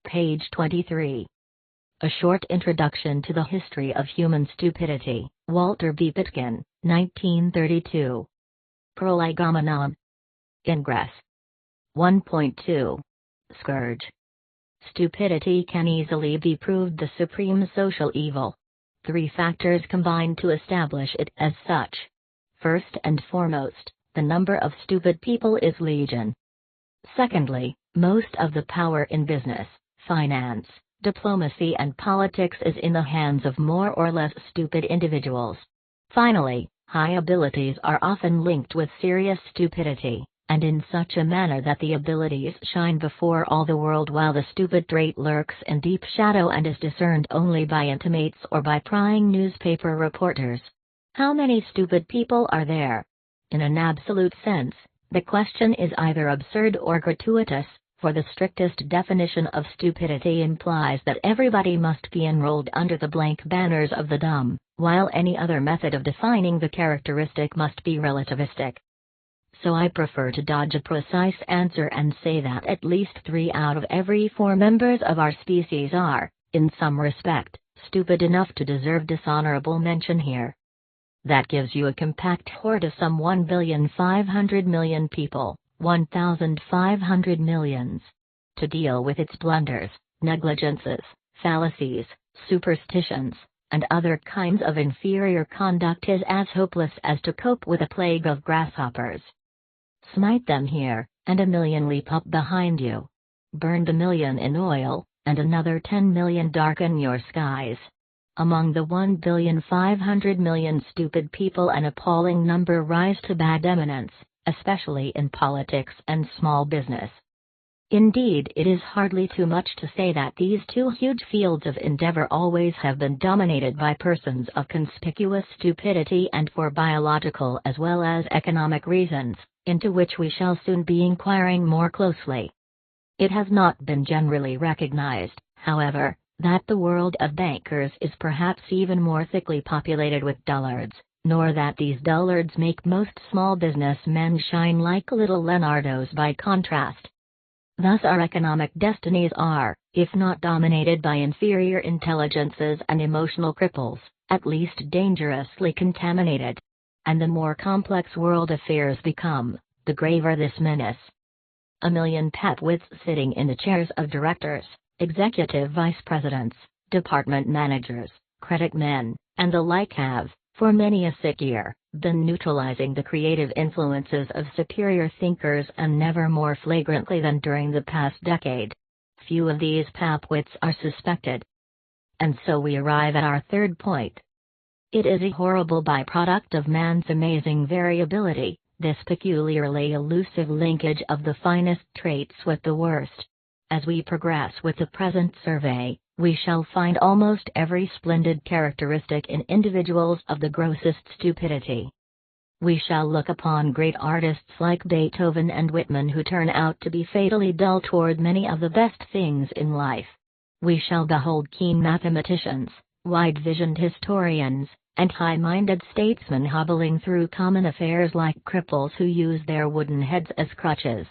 Page 23. A Short Introduction to the History of Human Stupidity, Walter B. Pitkin, 1932. Prolegomena. Ingress. 1.2. Scourge. Stupidity can easily be proved the supreme social evil. Three factors combine to establish it as such. First and foremost, the number of stupid people is legion. Secondly, most of the power in business, finance, diplomacy and politics is in the hands of more or less stupid individuals. Finally, high abilities are often linked with serious stupidity, and in such a manner that the abilities shine before all the world while the stupid trait lurks in deep shadow and is discerned only by intimates or by prying newspaper reporters. How many stupid people are there? In an absolute sense, the question is either absurd or gratuitous, for the strictest definition of stupidity implies that everybody must be enrolled under the blank banners of the dumb, while any other method of defining the characteristic must be relativistic. So I prefer to dodge a precise answer and say that at least 3 out of every 4 members of our species are, in some respect, stupid enough to deserve dishonorable mention here. That gives you a compact horde of some 1,500,000,000 people, 1,500 millions. To deal with its blunders, negligences, fallacies, superstitions, and other kinds of inferior conduct is as hopeless as to cope with a plague of grasshoppers. Smite them here, and 1,000,000 leap up behind you. Burn the 1,000,000 in oil, and another 10,000,000 darken your skies. Among the 1,500,000,000 stupid people an appalling number rise to bad eminence, especially in politics and small business. Indeed, it is hardly too much to say that these two huge fields of endeavor always have been dominated by persons of conspicuous stupidity, and for biological as well as economic reasons, into which we shall soon be inquiring more closely. It has not been generally recognized, however, that the world of bankers is perhaps even more thickly populated with dullards, nor that these dullards make most small business men shine like little Leonardos by contrast. Thus our economic destinies are, if not dominated by inferior intelligences and emotional cripples, at least dangerously contaminated. And the more complex world affairs become, the graver this menace. 1,000,000 pat-wits sitting in the chairs of directors, executive vice presidents, department managers, credit men, and the like have, for many a sick year, been neutralizing the creative influences of superior thinkers, and never more flagrantly than during the past decade. Few of these pat-wits are suspected. And so we arrive at our third point. It is a horrible byproduct of man's amazing variability, this peculiarly elusive linkage of the finest traits with the worst. As we progress with the present survey, we shall find almost every splendid characteristic in individuals of the grossest stupidity. We shall look upon great artists like Beethoven and Whitman who turn out to be fatally dull toward many of the best things in life. We shall behold keen mathematicians, wide-visioned historians, and high-minded statesmen hobbling through common affairs like cripples who use their wooden heads as crutches.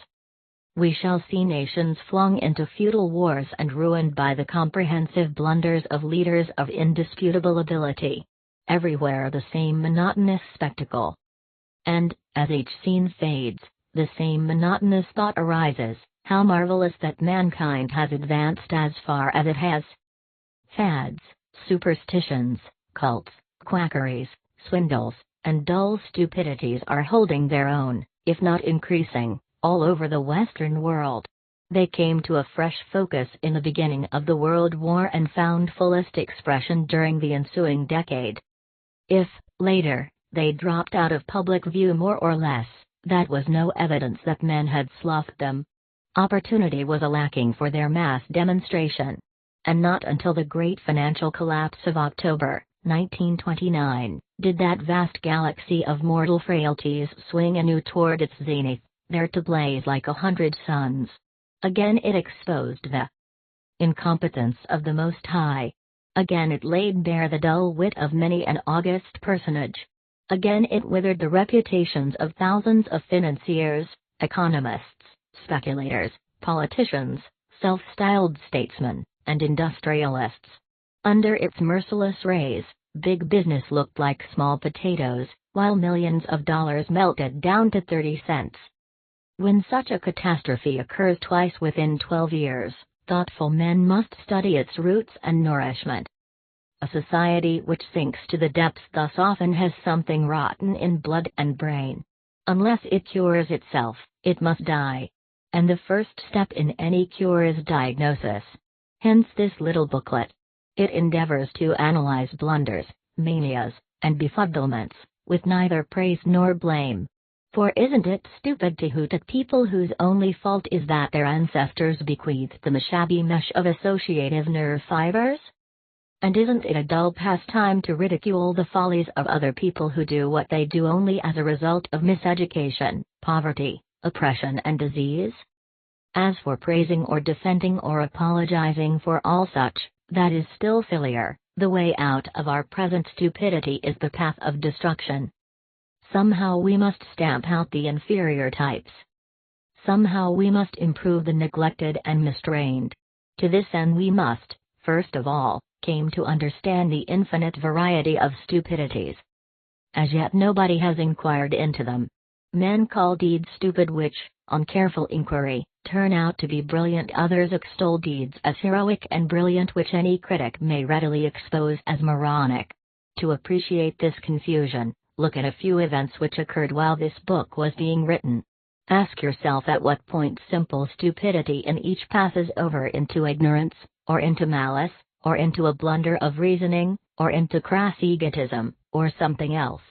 We shall see nations flung into feudal wars and ruined by the comprehensive blunders of leaders of indisputable ability. Everywhere the same monotonous spectacle. And, as each scene fades, the same monotonous thought arises, how marvelous that mankind has advanced as far as it has. Fads, superstitions, cults, quackeries, swindles, and dull stupidities are holding their own, if not increasing, all over the Western world. They came to a fresh focus in the beginning of the World War and found fullest expression during the ensuing decade. If, later, they dropped out of public view more or less, that was no evidence that men had sloughed them. Opportunity was lacking for their mass demonstration. And not until the great financial collapse of October, 1929, did that vast galaxy of mortal frailties swing anew toward its zenith, there to blaze like 100 suns. Again it exposed the incompetence of the Most High. Again it laid bare the dull wit of many an august personage. Again it withered the reputations of thousands of financiers, economists, speculators, politicians, self-styled statesmen, and industrialists. Under its merciless rays, big business looked like small potatoes, while millions of dollars melted down to 30 cents. When such a catastrophe occurs twice within 12 years, thoughtful men must study its roots and nourishment. A society which sinks to the depths thus often has something rotten in blood and brain. Unless it cures itself, it must die. And the first step in any cure is diagnosis. Hence this little booklet. It endeavors to analyze blunders, manias, and befuddlements, with neither praise nor blame. For isn't it stupid to hoot at people whose only fault is that their ancestors bequeathed them a shabby mesh of associative nerve fibers? And isn't it a dull pastime to ridicule the follies of other people who do what they do only as a result of miseducation, poverty, oppression and disease? As for praising or defending or apologizing for all such, that is still sillier. The way out of our present stupidity is the path of destruction. Somehow we must stamp out the inferior types. Somehow we must improve the neglected and mistrained. To this end we must, first of all, came to understand the infinite variety of stupidities. As yet nobody has inquired into them. Men call deeds stupid which, on careful inquiry, turn out to be brilliant. Others extol deeds as heroic and brilliant which any critic may readily expose as moronic. To appreciate this confusion, look at a few events which occurred while this book was being written. Ask yourself at what point simple stupidity in each passes over into ignorance, or into malice, or into a blunder of reasoning, or into crass egotism, or something else.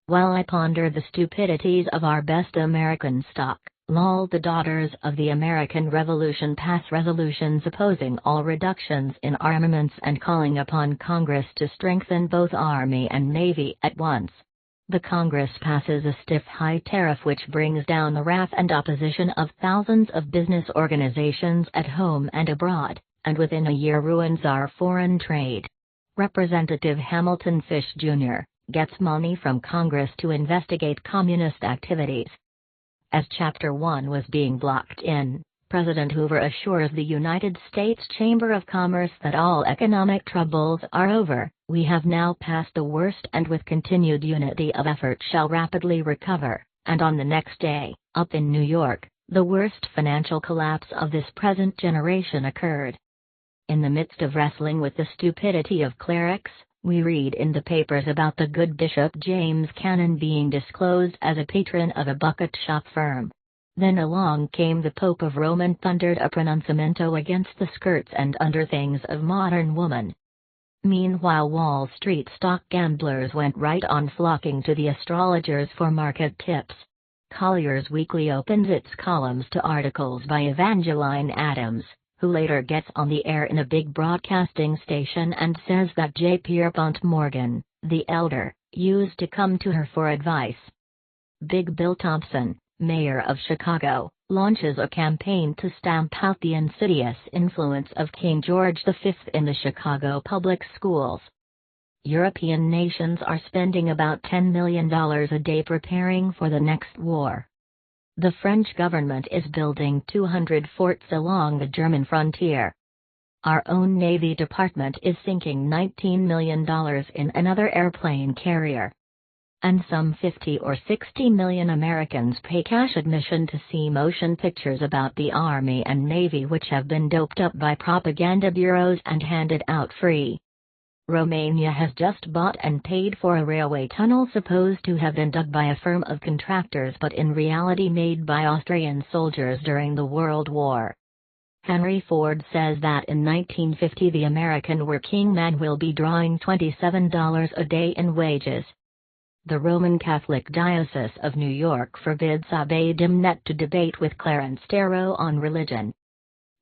While I ponder the stupidities of our best American stock, lol, the daughters of the American Revolution pass resolutions opposing all reductions in armaments and calling upon Congress to strengthen both Army and Navy at once. The Congress passes a stiff high tariff which brings down the wrath and opposition of thousands of business organizations at home and abroad, and within a year ruins our foreign trade. Representative Hamilton Fish, Jr., gets money from Congress to investigate communist activities. As Chapter 1 was being blocked in, President Hoover assures the United States Chamber of Commerce that all economic troubles are over. We have now passed the worst and with continued unity of effort shall rapidly recover, and on the next day, up in New York, the worst financial collapse of this present generation occurred. In the midst of wrestling with the stupidity of clerics, we read in the papers about the good Bishop James Cannon being disclosed as a patron of a bucket shop firm. Then along came the Pope of Rome and thundered a pronunciamento against the skirts and underthings of modern woman. Meanwhile Wall Street stock gamblers went right on flocking to the astrologers for market tips. Collier's Weekly opens its columns to articles by Evangeline Adams, who later gets on the air in a big broadcasting station and says that J. Pierpont Morgan, the elder, used to come to her for advice. Big Bill Thompson, mayor of Chicago, launches a campaign to stamp out the insidious influence of King George V in the Chicago public schools. European nations are spending about $10 million a day preparing for the next war. The French government is building 200 forts along the German frontier. Our own Navy Department is sinking $19 million in another airplane carrier. And some 50 or 60 million Americans pay cash admission to see motion pictures about the Army and Navy which have been doped up by propaganda bureaus and handed out free. Romania has just bought and paid for a railway tunnel supposed to have been dug by a firm of contractors but in reality made by Austrian soldiers during the World War. Henry Ford says that in 1950 the American working man will be drawing $27 a day in wages. The Roman Catholic Diocese of New York forbids Abbé Dimnet to debate with Clarence Darrow on religion.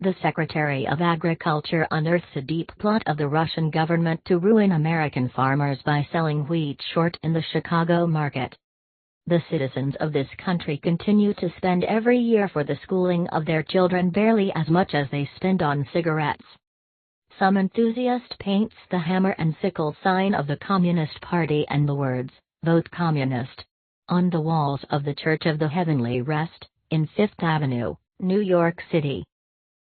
The Secretary of Agriculture unearths a deep plot of the Russian government to ruin American farmers by selling wheat short in the Chicago market. The citizens of this country continue to spend every year for the schooling of their children barely as much as they spend on cigarettes. Some enthusiast paints the hammer and sickle sign of the Communist Party and the words, "Vote Communist," on the walls of the Church of the Heavenly Rest, in Fifth Avenue, New York City.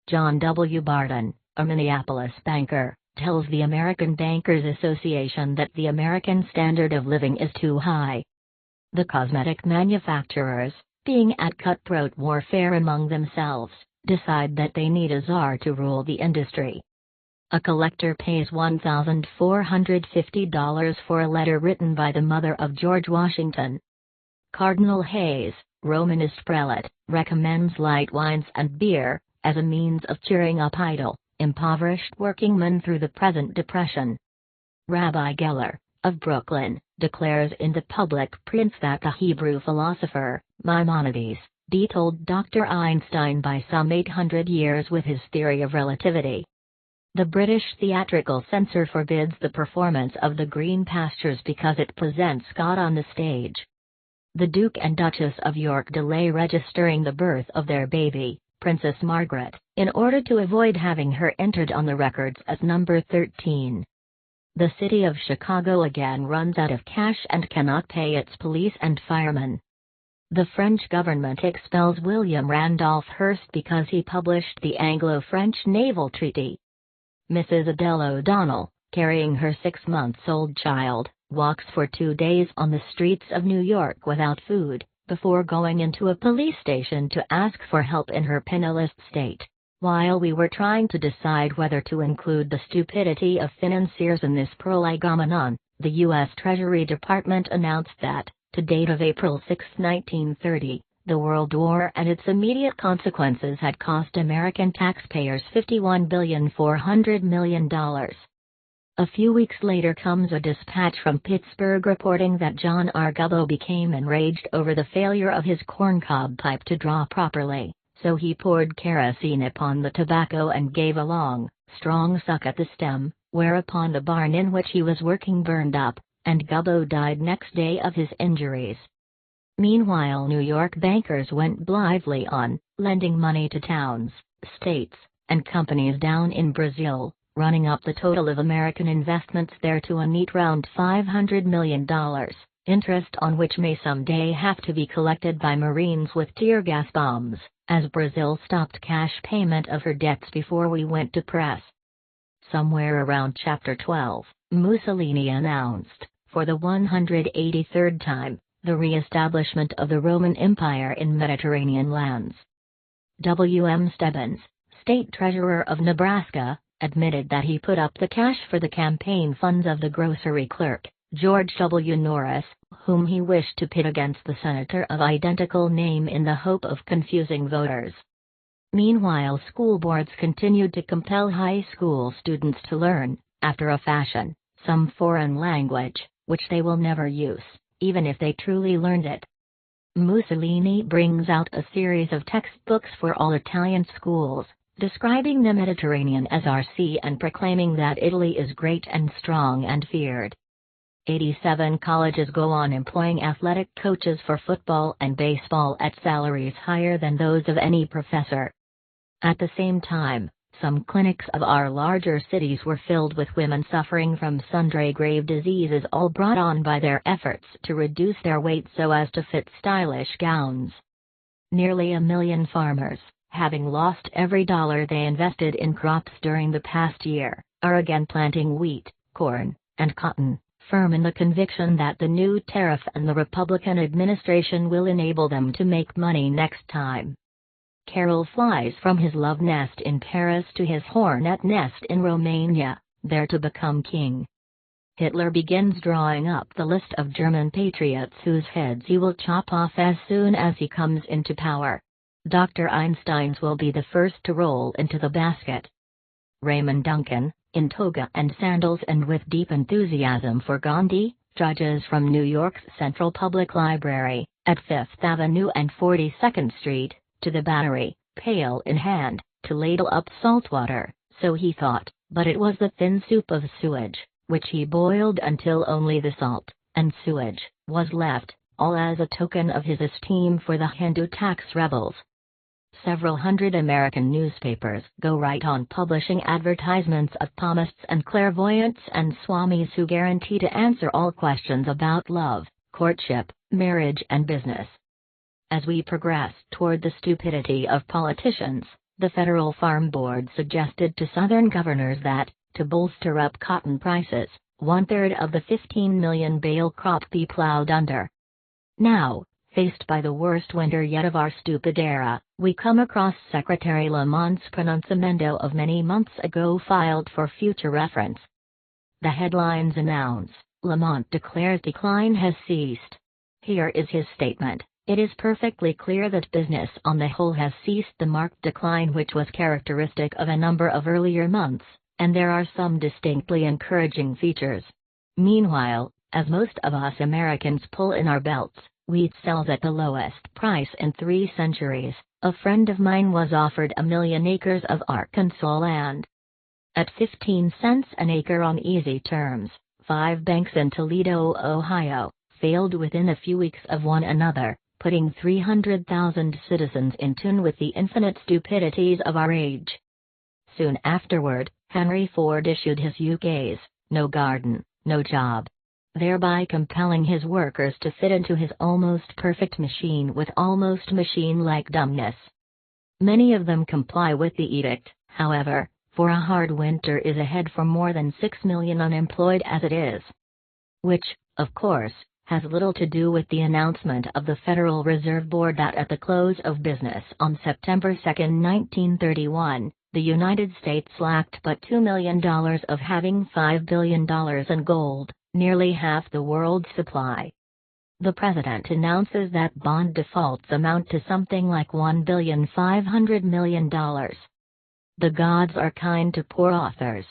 John W. Barton, a Minneapolis banker, tells the American Bankers Association that the American standard of living is too high. The cosmetic manufacturers, being at cutthroat warfare among themselves, decide that they need a czar to rule the industry. A collector pays $1,450 for a letter written by the mother of George Washington. Cardinal Hayes, Romanist prelate, recommends light wines and beer as a means of cheering up idle, impoverished workingmen through the present depression. Rabbi Geller, of Brooklyn, declares in the Public Prince that the Hebrew philosopher, Maimonides, detold Dr. Einstein by some 800 years with his theory of relativity. The British theatrical censor forbids the performance of The Green Pastures because it presents God on the stage. The Duke and Duchess of York delay registering the birth of their baby, Princess Margaret, in order to avoid having her entered on the records as number 13. The city of Chicago again runs out of cash and cannot pay its police and firemen. The French government expels William Randolph Hearst because he published the Anglo-French Naval Treaty. Mrs. Adele O'Donnell, carrying her 6-month-old child, walks for 2 days on the streets of New York without food, before going into a police station to ask for help in her penniless state. While we were trying to decide whether to include the stupidity of financiers in this prolegomena, the U.S. Treasury Department announced that, to date of April 6, 1930, the World War and its immediate consequences had cost American taxpayers $51.4 billion. A few weeks later comes a dispatch from Pittsburgh reporting that John R. Gubbo became enraged over the failure of his corncob pipe to draw properly, so he poured kerosene upon the tobacco and gave a long, strong suck at the stem, whereupon the barn in which he was working burned up, and Gubbo died next day of his injuries. Meanwhile, New York bankers went blithely on, lending money to towns, states, and companies down in Brazil, running up the total of American investments there to a neat round $500 million, interest on which may someday have to be collected by Marines with tear gas bombs, as Brazil stopped cash payment of her debts before we went to press. Somewhere around Chapter 12, Mussolini announced, for the 183rd time, the re-establishment of the Roman Empire in Mediterranean lands. W. M. Stebbins, State Treasurer of Nebraska, admitted that he put up the cash for the campaign funds of the grocery clerk, George W. Norris, whom he wished to pit against the senator of identical name in the hope of confusing voters. Meanwhile, school boards continued to compel high school students to learn, after a fashion, some foreign language, which they will never use, even if they truly learned it. Mussolini brings out a series of textbooks for all Italian schools, describing the Mediterranean as our sea and proclaiming that Italy is great and strong and feared. 87 colleges go on employing athletic coaches for football and baseball at salaries higher than those of any professor. At the same time, some clinics of our larger cities were filled with women suffering from sundry grave diseases, all brought on by their efforts to reduce their weight so as to fit stylish gowns. Nearly 1 million farmers, having lost every dollar they invested in crops during the past year, are again planting wheat, corn, and cotton, firm in the conviction that the new tariff and the Republican administration will enable them to make money next time. Carol flies from his love nest in Paris to his hornet nest in Romania, there to become king. Hitler begins drawing up the list of German patriots whose heads he will chop off as soon as he comes into power. Dr. Einstein's will be the first to roll into the basket. Raymond Duncan, in toga and sandals and with deep enthusiasm for Gandhi, trudges from New York's Central Public Library, at 5th Avenue and 42nd Street, to the Battery, pail in hand, to ladle up salt water, so he thought, but it was the thin soup of sewage, which he boiled until only the salt, and sewage, was left, all as a token of his esteem for the Hindu tax rebels. Several hundred American newspapers go right on publishing advertisements of palmists and clairvoyants and swamis who guarantee to answer all questions about love, courtship, marriage and business. As we progress toward the stupidity of politicians, The Federal Farm Board suggested to Southern governors that, to bolster up cotton prices, 1/3 of the 15 million bale crop be plowed under. Now, faced by the worst winter yet of our stupid era, we come across Secretary Lamont's pronunciamento of many months ago filed for future reference. The headlines announce, Lamont declares decline has ceased. Here is his statement. It is perfectly clear that business on the whole has ceased the marked decline which was characteristic of a number of earlier months, and there are some distinctly encouraging features. Meanwhile, as most of us Americans pull in our belts, wheat sells at the lowest price in 3 centuries. A friend of mine was offered 1 million acres of Arkansas land at 15 cents an acre on easy terms. 5 banks in Toledo, Ohio, failed within a few weeks of one another, putting 300,000 citizens in tune with the infinite stupidities of our age. Soon afterward, Henry Ford issued his UK's "No Garden, No Job," thereby compelling his workers to fit into his almost perfect machine with almost machine-like dumbness. Many of them comply with the edict, however, for a hard winter is ahead for more than 6 million unemployed as it is. Which, of course, has little to do with the announcement of the Federal Reserve Board that at the close of business on September 2, 1931, the United States lacked but $2 million of having $5 billion in gold, nearly half the world's supply. The president announces that bond defaults amount to something like $1.5 billion. The gods are kind to poor authors.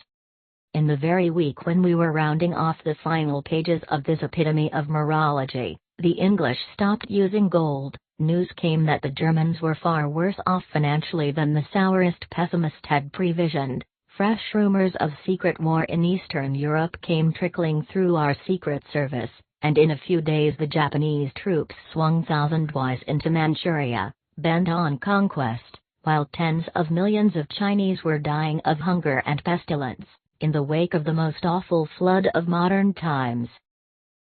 In the very week when we were rounding off the final pages of this epitome of morology, the English stopped using gold. News came that the Germans were far worse off financially than the sourest pessimist had previsioned. Fresh rumors of secret war in Eastern Europe came trickling through our Secret Service, and in a few days the Japanese troops swung thousand-wise into Manchuria, bent on conquest, while tens of millions of Chinese were dying of hunger and pestilence, in the wake of the most awful flood of modern times.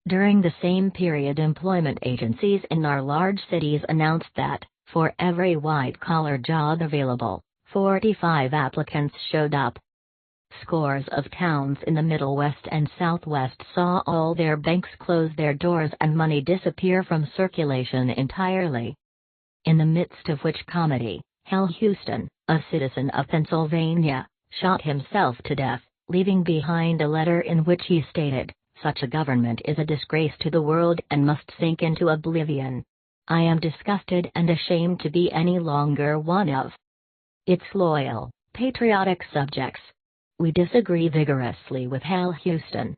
During the same period, employment agencies in our large cities announced that, for every white-collar job available, 45 applicants showed up. Scores of towns in the Middle West and Southwest saw all their banks close their doors and money disappear from circulation entirely. In the midst of which comedy, Hal Houston, a citizen of Pennsylvania, shot himself to death, leaving behind a letter in which he stated, "Such a government is a disgrace to the world and must sink into oblivion. I am disgusted and ashamed to be any longer one of its loyal, patriotic subjects." We disagree vigorously with Hal Houston.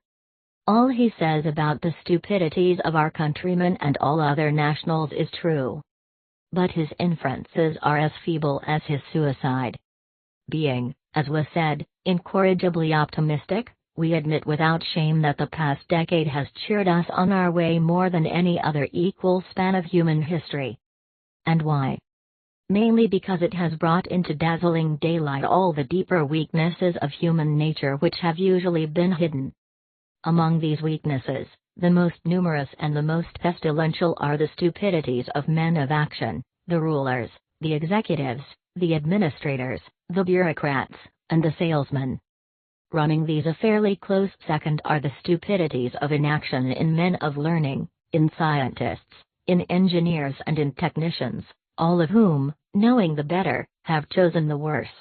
All he says about the stupidities of our countrymen and all other nationals is true. But his inferences are as feeble as his suicide. Being, as was said, incorrigibly optimistic, we admit without shame that the past decade has cheered us on our way more than any other equal span of human history. And why? Mainly because it has brought into dazzling daylight all the deeper weaknesses of human nature which have usually been hidden. Among these weaknesses, the most numerous and the most pestilential are the stupidities of men of action, the rulers, the executives, the administrators, the bureaucrats, and the salesmen. Running these a fairly close second are the stupidities of inaction in men of learning, in scientists, in engineers and in technicians, all of whom, knowing the better, have chosen the worse.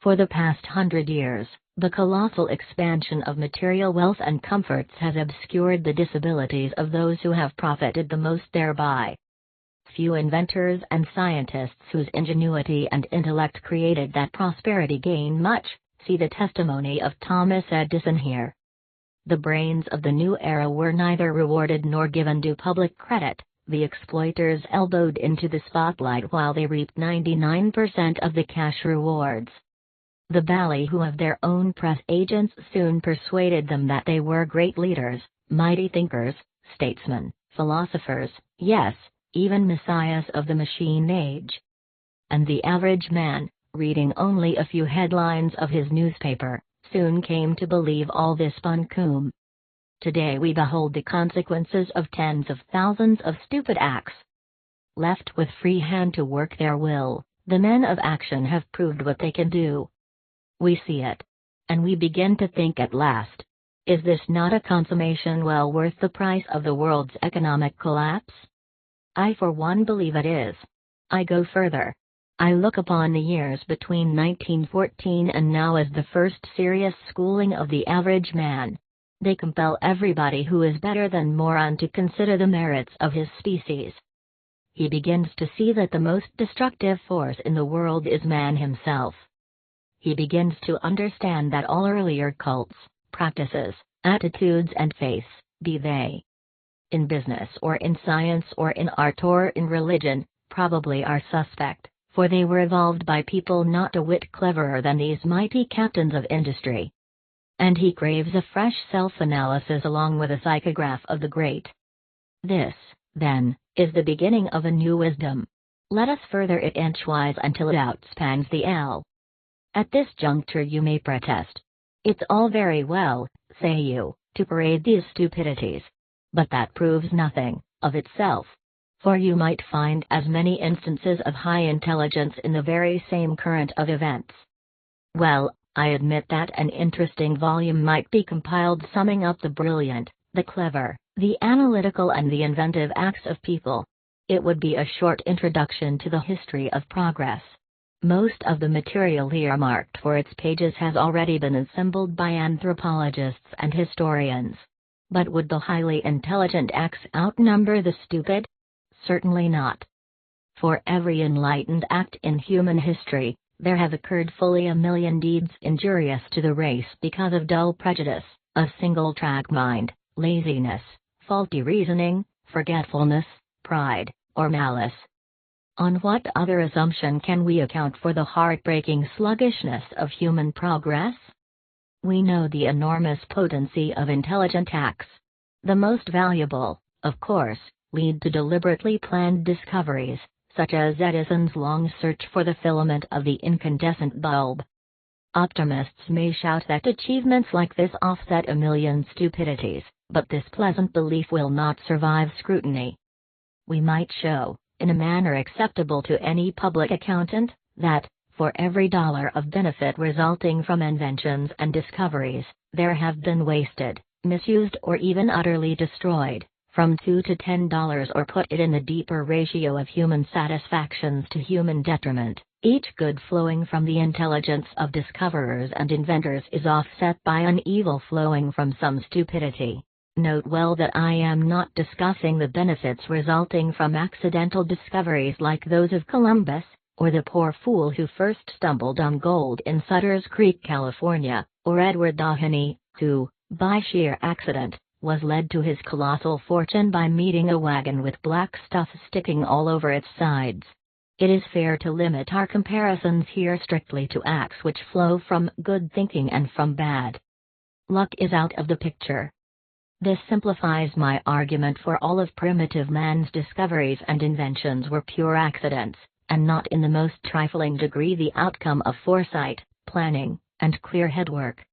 For the past 100 years, the colossal expansion of material wealth and comforts has obscured the disabilities of those who have profited the most thereby. Few inventors and scientists whose ingenuity and intellect created that prosperity gain much. See the testimony of Thomas Edison here. The brains of the new era were neither rewarded nor given due public credit. The exploiters elbowed into the spotlight while they reaped 99% of the cash rewards. The ballyhoo of their own press agents soon persuaded them that they were great leaders, mighty thinkers, statesmen, philosophers, yes, even messiahs of the machine age. And the average man, reading only a few headlines of his newspaper, soon came to believe all this buncombe. Today we behold the consequences of tens of thousands of stupid acts. Left with free hand to work their will, The men of action have proved what they can do. We see it. And we begin to think at last. Is this not a consummation well worth the price of the world's economic collapse? I for one believe it is. I go further. I look upon the years between 1914 and now as the first serious schooling of the average man. They compel everybody who is better than moron to consider the merits of his species. He begins to see that the most destructive force in the world is man himself. He begins to understand that all earlier cults, practices, attitudes and faiths, be they in business or in science or in art or in religion, probably are suspect, for they were evolved by people not a whit cleverer than these mighty captains of industry. And he craves a fresh self-analysis along with a psychograph of the great. This, then, is the beginning of a new wisdom. Let us further it inchwise until it outspans the L. At this juncture you may protest. It's all very well, say you, to parade these stupidities. But that proves nothing, of itself. For you might find as many instances of high intelligence in the very same current of events. Well, I admit that an interesting volume might be compiled summing up the brilliant, the clever, the analytical and the inventive acts of people. It would be a short introduction to the history of progress. Most of the material here marked for its pages has already been assembled by anthropologists and historians. But would the highly intelligent acts outnumber the stupid? Certainly not. For every enlightened act in human history, there have occurred fully 1,000,000 deeds injurious to the race because of dull prejudice, a single-track mind, laziness, faulty reasoning, forgetfulness, pride, or malice. On what other assumption can we account for the heartbreaking sluggishness of human progress? We know the enormous potency of intelligent acts. The most valuable, of course, lead to deliberately planned discoveries, such as Edison's long search for the filament of the incandescent bulb. Optimists may shout that achievements like this offset 1,000,000 stupidities, but this pleasant belief will not survive scrutiny. We might show, in a manner acceptable to any public accountant, that, for every dollar of benefit resulting from inventions and discoveries, there have been wasted, misused or even utterly destroyed, from $2 to $10, or put it in the deeper ratio of human satisfactions to human detriment. Each good flowing from the intelligence of discoverers and inventors is offset by an evil flowing from some stupidity. Note well that I am not discussing the benefits resulting from accidental discoveries like those of Columbus, or the poor fool who first stumbled on gold in Sutter's Creek, California, or Edward Doheny, who, by sheer accident, was led to his colossal fortune by meeting a wagon with black stuff sticking all over its sides. It is fair to limit our comparisons here strictly to acts which flow from good thinking and from bad. Luck is out of the picture. This simplifies my argument, for all of primitive man's discoveries and inventions were pure accidents, and not in the most trifling degree the outcome of foresight, planning, and clear head work.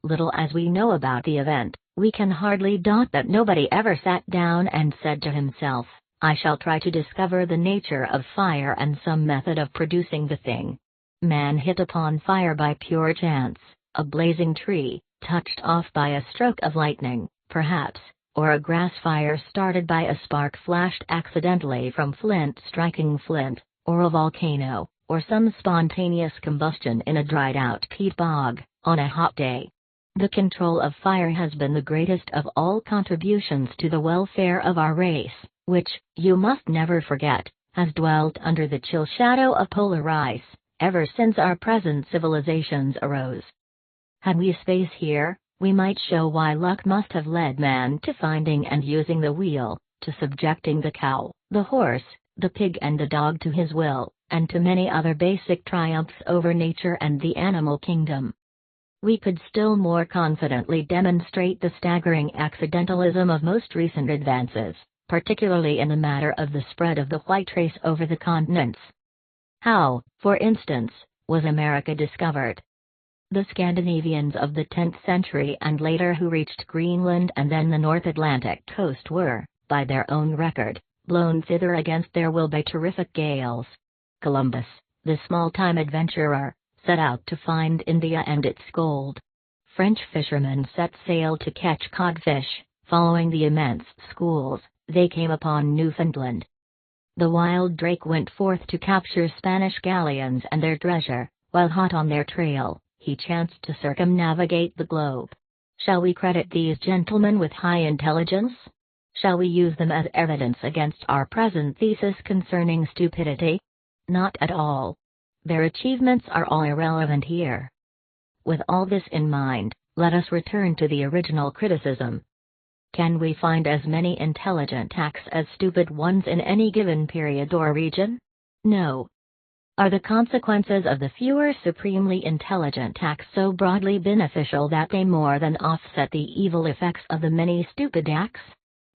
Little as we know about the event, we can hardly doubt that nobody ever sat down and said to himself, I shall try to discover the nature of fire and some method of producing the thing. Man hit upon fire by pure chance, a blazing tree, touched off by a stroke of lightning, perhaps, or a grass fire started by a spark flashed accidentally from flint striking flint, or a volcano, or some spontaneous combustion in a dried-out peat bog, on a hot day. The control of fire has been the greatest of all contributions to the welfare of our race, which, you must never forget, has dwelt under the chill shadow of polar ice, ever since our present civilizations arose. Had we space here, we might show why luck must have led man to finding and using the wheel, to subjecting the cow, the horse, the pig and the dog to his will, and to many other basic triumphs over nature and the animal kingdom. We could still more confidently demonstrate the staggering accidentalism of most recent advances, particularly in the matter of the spread of the white race over the continents. How, for instance, was America discovered? The Scandinavians of the 10th century and later who reached Greenland and then the North Atlantic coast were, by their own record, blown thither against their will by terrific gales. Columbus, The small-time adventurer set out to find India and its gold. French fishermen set sail to catch codfish. Following the immense schools, they came upon Newfoundland. The wild Drake went forth to capture Spanish galleons and their treasure. While hot on their trail, he chanced to circumnavigate the globe. Shall we credit these gentlemen with high intelligence? Shall we use them as evidence against our present thesis concerning stupidity? Not at all. Their achievements are all irrelevant here. With all this in mind, let us return to the original criticism. Can we find as many intelligent acts as stupid ones in any given period or region? No. Are the consequences of the fewer supremely intelligent acts so broadly beneficial that they more than offset the evil effects of the many stupid acts?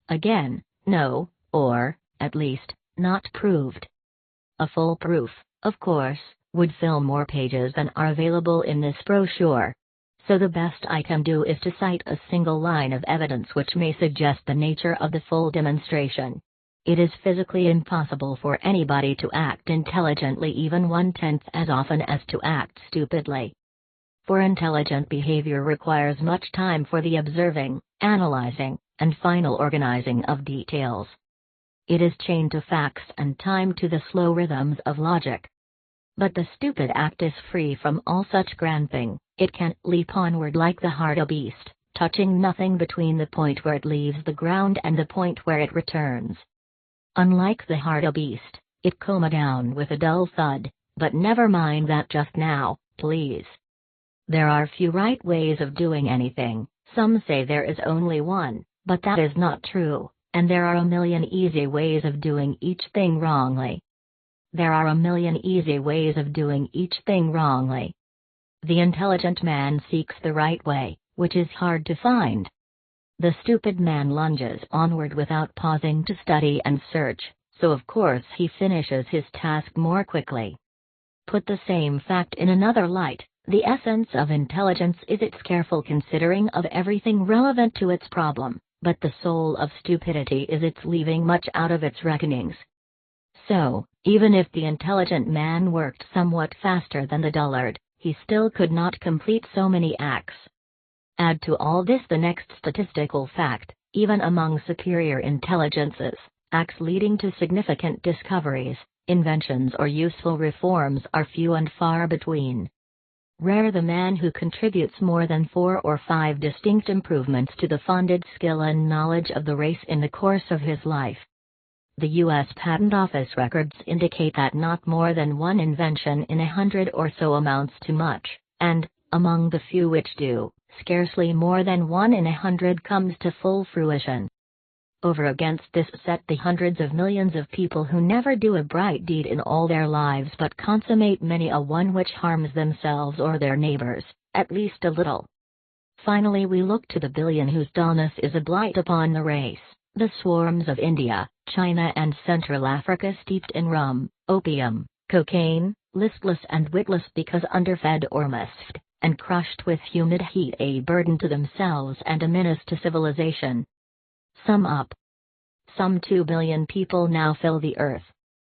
Again, no, or, at least, not proved. A full proof, of course, would fill more pages than are available in this brochure. So the best I can do is to cite a single line of evidence which may suggest the nature of the full demonstration. It is physically impossible for anybody to act intelligently even 1/10 as often as to act stupidly. For intelligent behavior requires much time for the observing, analyzing, and final organizing of details. It is chained to facts and time to the slow rhythms of logic. But the stupid act is free from all such grasping. It can leap onward like the hartebeest, touching nothing between the point where it leaves the ground and the point where it returns. Unlike the hartebeest, it come down with a dull thud, but never mind that just now, please. There are few right ways of doing anything. Some say there is only one, but that is not true, and there are a million easy ways of doing each thing wrongly. There are a million easy ways of doing each thing wrongly. The intelligent man seeks the right way, which is hard to find. The stupid man lunges onward without pausing to study and search, so of course he finishes his task more quickly. Put the same fact in another light, the essence of intelligence is its careful considering of everything relevant to its problem, but the soul of stupidity is its leaving much out of its reckonings. So, even if the intelligent man worked somewhat faster than the dullard, he still could not complete so many acts. Add to all this the next statistical fact: even among superior intelligences, acts leading to significant discoveries, inventions or useful reforms are few and far between. Rare the man who contributes more than 4 or 5 distinct improvements to the funded skill and knowledge of the race in the course of his life. The U.S. Patent Office records indicate that not more than one invention in 100 or so amounts to much, and, among the few which do, scarcely more than 1 in 100 comes to full fruition. Over against this set the hundreds of millions of people who never do a bright deed in all their lives but consummate many a one which harms themselves or their neighbors, at least a little. Finally we look to the billion whose dullness is a blight upon the race, the swarms of India, China and Central Africa steeped in rum, opium, cocaine, listless and witless because underfed or misled, and crushed with humid heat, a burden to themselves and a menace to civilization. Sum up. Some 2 billion people now fill the earth.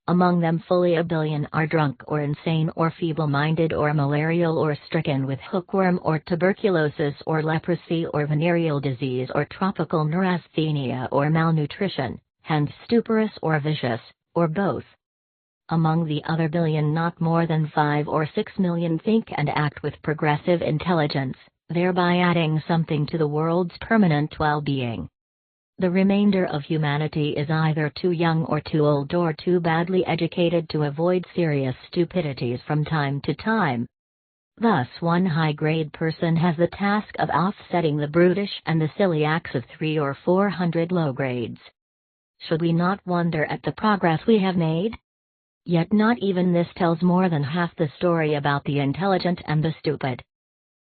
Among them fully 1 billion are drunk or insane or feeble-minded or malarial or stricken with hookworm or tuberculosis or leprosy or venereal disease or tropical neurasthenia or malnutrition, hence stuporous or vicious, or both. Among the other billion not more than 5 or 6 million think and act with progressive intelligence, thereby adding something to the world's permanent well-being. The remainder of humanity is either too young or too old or too badly educated to avoid serious stupidities from time to time. Thus one high-grade person has the task of offsetting the brutish and the silly acts of 300 or 400 low grades. Should we not wonder at the progress we have made? Yet not even this tells more than half the story about the intelligent and the stupid.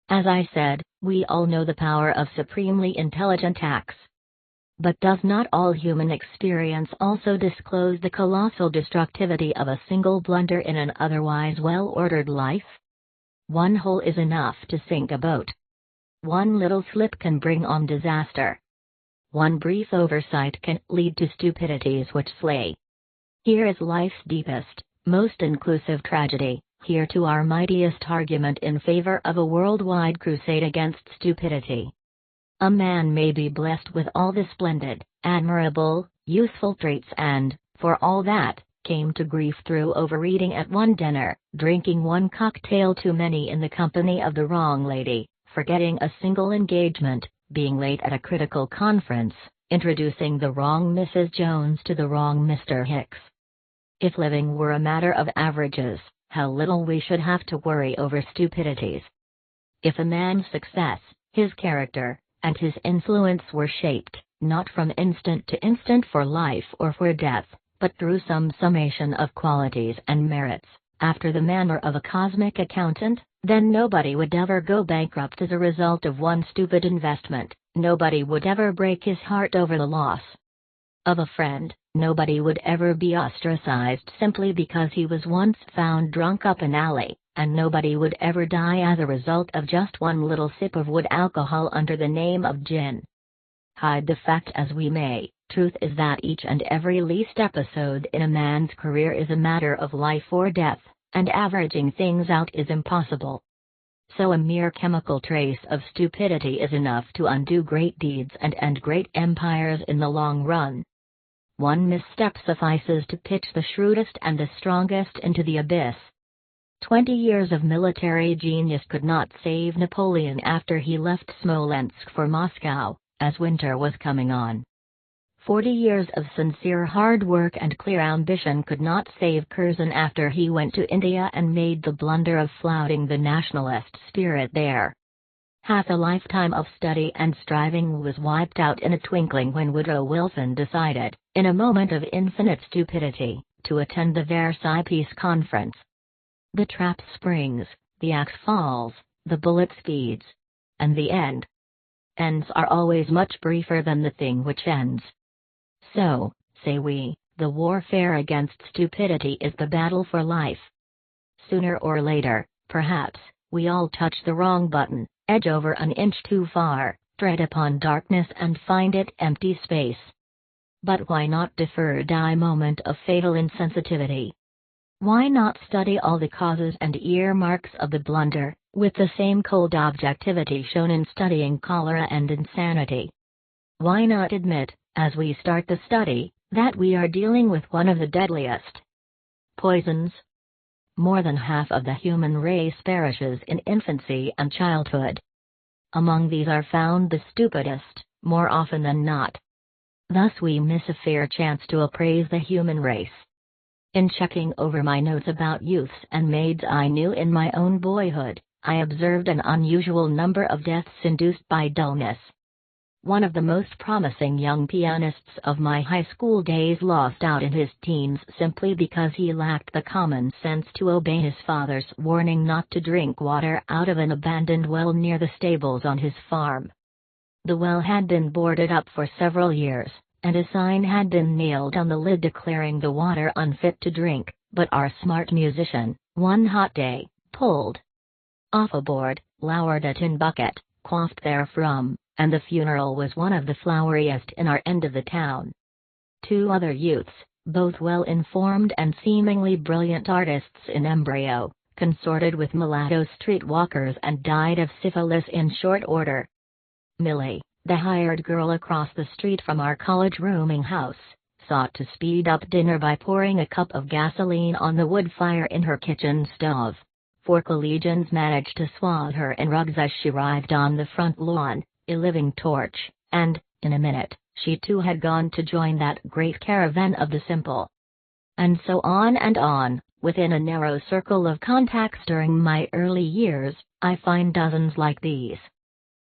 As I said, we all know the power of supremely intelligent acts. But does not all human experience also disclose the colossal destructivity of a single blunder in an otherwise well-ordered life? One hole is enough to sink a boat. One little slip can bring on disaster. One brief oversight can lead to stupidities which slay. Here is life's deepest, most inclusive tragedy, here to our mightiest argument in favor of a worldwide crusade against stupidity. A man may be blessed with all the splendid, admirable, useful traits and, for all that, came to grief through overeating at one dinner, drinking one cocktail too many in the company of the wrong lady, forgetting a single engagement, being late at a critical conference, introducing the wrong Mrs. Jones to the wrong Mr. Hicks. If living were a matter of averages, how little we should have to worry over stupidities. If a man's success, his character, and his influence were shaped, not from instant to instant for life or for death, but through some summation of qualities and merits, after the manner of a cosmic accountant, then nobody would ever go bankrupt as a result of one stupid investment, nobody would ever break his heart over the loss of a friend, nobody would ever be ostracized simply because he was once found drunk up an alley, and nobody would ever die as a result of just one little sip of wood alcohol under the name of gin. Hide the fact as we may, truth is that each and every least episode in a man's career is a matter of life or death, and averaging things out is impossible. So a mere chemical trace of stupidity is enough to undo great deeds and end great empires in the long run. One misstep suffices to pitch the shrewdest and the strongest into the abyss. 20 years of military genius could not save Napoleon after he left Smolensk for Moscow, as winter was coming on. 40 years of sincere hard work and clear ambition could not save Curzon after he went to India and made the blunder of flouting the nationalist spirit there. Half a lifetime of study and striving was wiped out in a twinkling when Woodrow Wilson decided, in a moment of infinite stupidity, to attend the Versailles Peace Conference. The trap springs, the axe falls, the bullet speeds. And the end. Ends are always much briefer than the thing which ends. So, say we, the warfare against stupidity is the battle for life. Sooner or later, perhaps, we all touch the wrong button, edge over an inch too far, tread upon darkness and find it empty space. But why not defer a moment of fatal insensitivity? Why not study all the causes and earmarks of the blunder, with the same cold objectivity shown in studying cholera and insanity? Why not admit, as we start the study, that we are dealing with one of the deadliest poisons? More than half of the human race perishes in infancy and childhood. Among these are found the stupidest, more often than not. Thus we miss a fair chance to appraise the human race. In checking over my notes about youths and maids I knew in my own boyhood, I observed an unusual number of deaths induced by dullness. One of the most promising young pianists of my high school days lost out in his teens simply because he lacked the common sense to obey his father's warning not to drink water out of an abandoned well near the stables on his farm. The well had been boarded up for several years, and a sign had been nailed on the lid declaring the water unfit to drink, but our smart musician, one hot day, pulled off a board, lowered a tin bucket, quaffed therefrom, and the funeral was one of the floweriest in our end of the town. 2 other youths, both well-informed and seemingly brilliant artists in embryo, consorted with mulatto streetwalkers and died of syphilis in short order. Millie, the hired girl across the street from our college rooming house, sought to speed up dinner by pouring a cup of gasoline on the wood fire in her kitchen stove. 4 collegians managed to swathe her in rugs as she arrived on the front lawn, a living torch, and, in a minute, she too had gone to join that great caravan of the simple. And so on, within a narrow circle of contacts during my early years, I find dozens like these.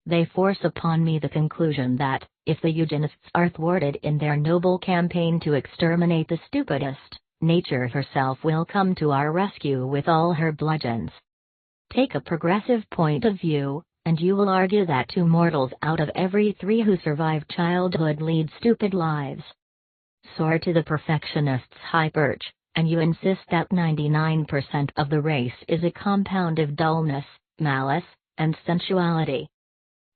They force upon me the conclusion that, if the eugenists are thwarted in their noble campaign to exterminate the stupidest, nature herself will come to our rescue with all her bludgeons. Take a progressive point of view, and you will argue that 2 mortals out of every 3 who survive childhood lead stupid lives. Soar to the perfectionist's high perch, and you insist that 99% of the race is a compound of dullness, malice, and sensuality.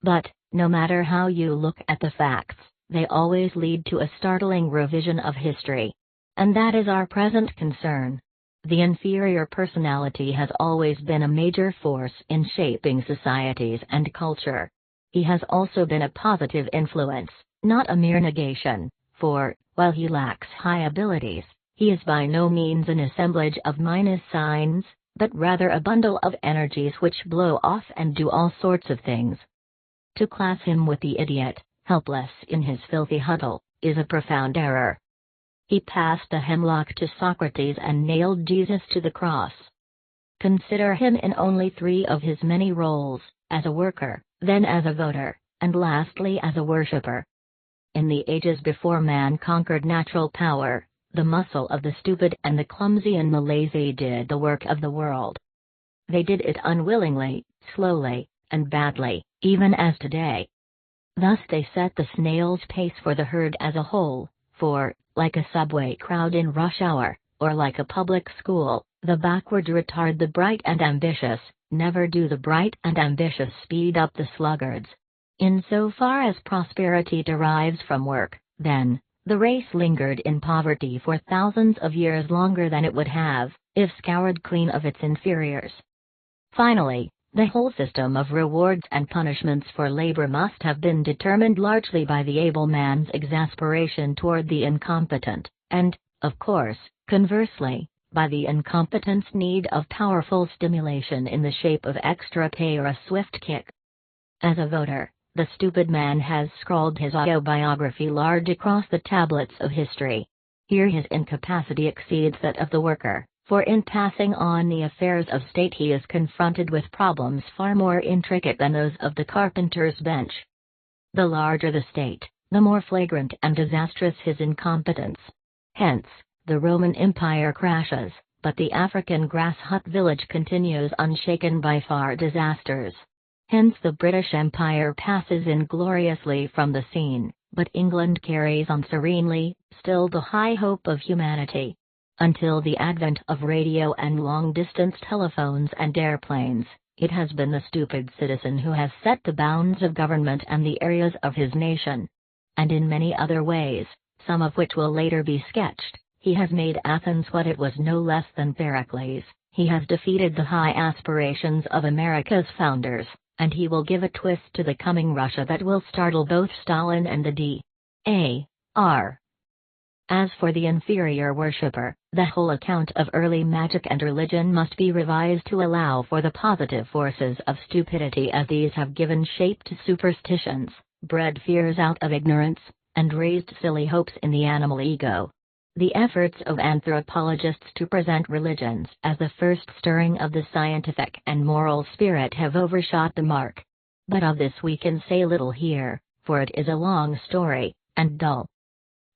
But, no matter how you look at the facts, they always lead to a startling revision of history. And that is our present concern. The inferior personality has always been a major force in shaping societies and culture. He has also been a positive influence, not a mere negation, for, while he lacks high abilities, he is by no means an assemblage of minus signs, but rather a bundle of energies which blow off and do all sorts of things. To class him with the idiot, helpless in his filthy huddle, is a profound error. He passed the hemlock to Socrates and nailed Jesus to the cross. Consider him in only 3 of his many roles, as a worker, then as a voter, and lastly as a worshipper. In the ages before man conquered natural power, the muscle of the stupid and the clumsy and the lazy did the work of the world. They did it unwillingly, slowly, and badly, even as today. Thus they set the snail's pace for the herd as a whole, for, like a subway crowd in rush hour, or like a public school, the backward retard the bright and ambitious, never do the bright and ambitious speed up the sluggards. In so far as prosperity derives from work, then, the race lingered in poverty for thousands of years longer than it would have, if scoured clean of its inferiors. Finally, the whole system of rewards and punishments for labor must have been determined largely by the able man's exasperation toward the incompetent, and, of course, conversely, by the incompetent's need of powerful stimulation in the shape of extra pay or a swift kick. As a voter, the stupid man has scrawled his autobiography large across the tablets of history. Here his incapacity exceeds that of the worker, for in passing on the affairs of state he is confronted with problems far more intricate than those of the carpenter's bench. The larger the state, the more flagrant and disastrous his incompetence. Hence, the Roman Empire crashes, but the African grass hut village continues unshaken by far disasters. Hence the British Empire passes ingloriously from the scene, but England carries on serenely, still the high hope of humanity. Until the advent of radio and long-distance telephones and airplanes, it has been the stupid citizen who has set the bounds of government and the areas of his nation. And in many other ways, some of which will later be sketched, he has made Athens what it was no less than Pericles. He has defeated the high aspirations of America's founders, and he will give a twist to the coming Russia that will startle both Stalin and the D.A.R. As for the inferior worshipper, the whole account of early magic and religion must be revised to allow for the positive forces of stupidity, as these have given shape to superstitions, bred fears out of ignorance, and raised silly hopes in the animal ego. The efforts of anthropologists to present religions as the first stirring of the scientific and moral spirit have overshot the mark. But of this we can say little here, for it is a long story, and dull.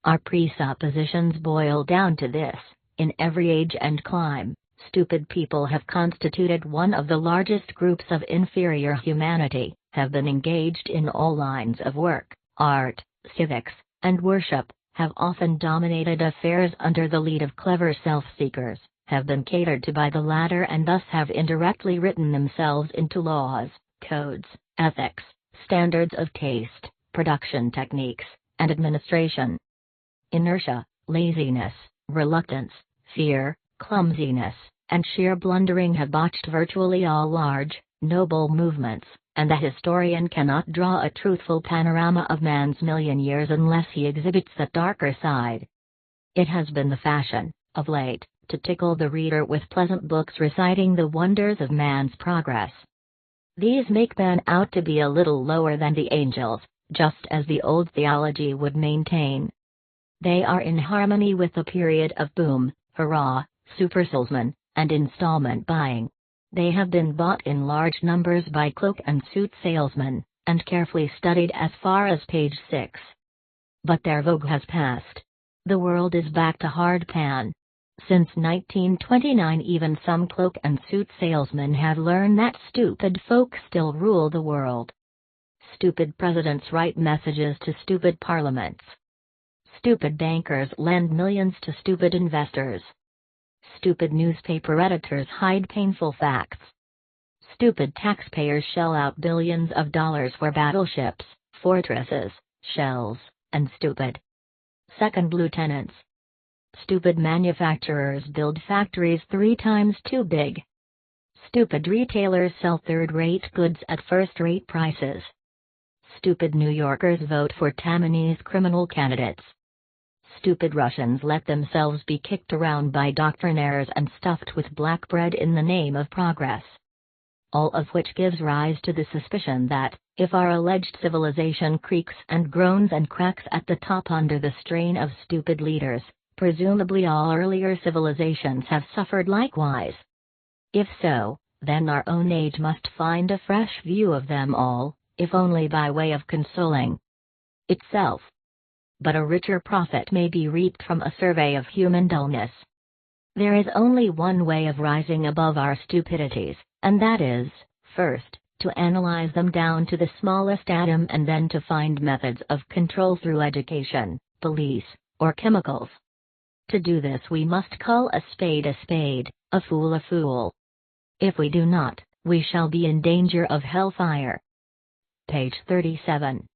Our presuppositions boil down to this: in every age and clime, stupid people have constituted one of the largest groups of inferior humanity, have been engaged in all lines of work, art, civics, and worship, have often dominated affairs under the lead of clever self-seekers, have been catered to by the latter, and thus have indirectly written themselves into laws, codes, ethics, standards of taste, production techniques, and administration. Inertia, laziness, reluctance, fear, clumsiness, and sheer blundering have botched virtually all large, noble movements, and the historian cannot draw a truthful panorama of man's million years unless he exhibits that darker side. It has been the fashion, of late, to tickle the reader with pleasant books reciting the wonders of man's progress. These make man out to be a little lower than the angels, just as the old theology would maintain. They are in harmony with the period of boom, hurrah, supersalesman, and installment buying. They have been bought in large numbers by cloak and suit salesmen, and carefully studied as far as page 6. But their vogue has passed. The world is back to hard pan. Since 1929 even some cloak and suit salesmen have learned that stupid folk still rule the world. Stupid presidents write messages to stupid parliaments. Stupid bankers lend millions to stupid investors. Stupid newspaper editors hide painful facts. Stupid taxpayers shell out billions of dollars for battleships, fortresses, shells, and stupid second lieutenants. Stupid manufacturers build factories 3 times too big. Stupid retailers sell third-rate goods at first-rate prices. Stupid New Yorkers vote for Tammany's criminal candidates. Stupid Russians let themselves be kicked around by doctrinaires and stuffed with black bread in the name of progress. All of which gives rise to the suspicion that, if our alleged civilization creaks and groans and cracks at the top under the strain of stupid leaders, presumably all earlier civilizations have suffered likewise. If so, then our own age must find a fresh view of them all, if only by way of consoling itself. But a richer profit may be reaped from a survey of human dullness. There is only one way of rising above our stupidities, and that is, first, to analyze them down to the smallest atom and then to find methods of control through education, police, or chemicals. To do this we must call a spade, a fool a fool. If we do not, we shall be in danger of hellfire. Page 37.